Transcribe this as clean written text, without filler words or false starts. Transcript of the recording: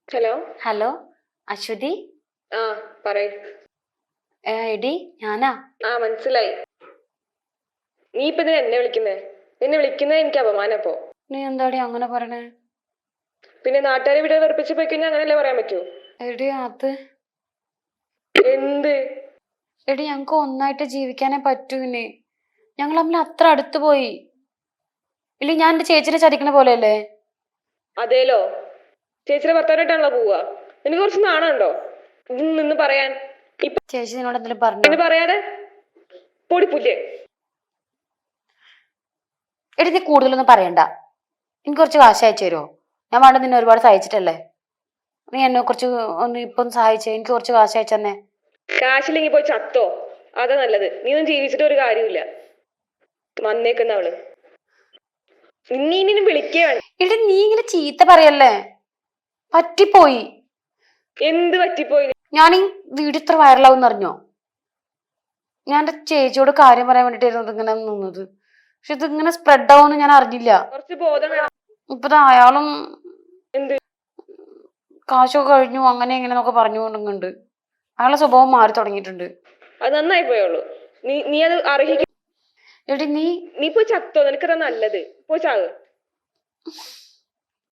Hello hello Aswathy. ആ പറയ്. എടി ഞാനാ. മനസ്സിലായി. നീ ഇപ്പൊ ഇതിന് എന്നെ വിളിക്കുന്നേ? നിന്നെ വിളിക്കുന്നത് എനിക്ക് അപമാനപ്പോ. നീ എന്താടി അങ്ങനെ പറയണേ? പിന്നെ നാട്ടുകാരെ വീട് വെറുപ്പിച്ച് പോയി കഴിഞ്ഞാൽ അങ്ങനെയല്ലേ പറയാൻ പറ്റൂ? എടി അത് എന്ത്? എടി ഞങ്ങക്ക് ഒന്നായിട്ട് ജീവിക്കാനേ പറ്റൂ. ഇനി ഞങ്ങൾ തമ്മിൽ അത്ര അടുത്ത് പോയി. ഇല്ല ഞാൻ എന്റെ ചേച്ചിനെ ചതിക്കണ പോലെയല്ലേ? അതേലോ, ചേച്ചിയുടെ ഭർത്താവായിട്ടാണല്ലോ പോവാ. എനിക്ക് കുറച്ച് നാണുണ്ടോ നിന്ന് പറയാൻ? ചേച്ചി നിന്നോട് എന്തെങ്കിലും പറഞ്ഞു? പറയാതെ പൊടിപ്പുല്ലേ. എടി നീ കൂടുതലൊന്നും പറയണ്ട. എനിക്ക് കുറച്ച് കാശ് അയച്ചു തരുമോ? ഞാൻ വേണ്ട നിന്നെ ഒരുപാട് സഹായിച്ചിട്ടല്ലേ. നീ എന്നെ കുറച്ച് ഒന്ന് ഇപ്പം സഹായിച്ചേ. എനിക്ക് കുറച്ച് കാശ് അയച്ചു തന്നെ. കാശില്ലെങ്കിൽ പോയി ചത്തോ, അതാ നല്ലത്. നീ ഒന്നും ജീവിച്ചിട്ട് ഒരു കാര്യമില്ല. വന്നേക്കുന്നവള് ഇനിയും വിളിക്കേ വേണ്ട. എടി നീ ഇങ്ങനെ ചീത്ത പറയല്ലേ, പറ്റിപ്പോയി. എന്ത് പറ്റിപ്പോയി? ഞാൻ ഈ വീഡിയോ ഇത്ര വൈറലാവും അറിഞ്ഞോ? ഞാൻ എന്റെ ചേച്ചിയോട് കാര്യം പറയാൻ വേണ്ടിട്ടായിരുന്നു ഇങ്ങനെ നിന്നത്. പക്ഷെ ഇതിങ്ങനെ സ്പ്രെഡ് ആവുമെന്ന് ഞാൻ അറിഞ്ഞില്ല. കുറച്ച് ബോധം വേണം. ഇപ്പൊ അയാളും എന്ത് കാശൊക്കെ കഴിഞ്ഞു അങ്ങനെ എങ്ങനെയൊക്കെ പറഞ്ഞുകൊണ്ടുണ്ട്. അയാളുടെ സ്വഭാവം മാറി തുടങ്ങിയിട്ടുണ്ട്. അത് നന്നായി പോയുള്ളൂ. നീ അത് അർഹിക്കും. എടി നീ പോയി ചത്തോ, നിനക്കതാ നല്ലത്. പോയി ചാവ്.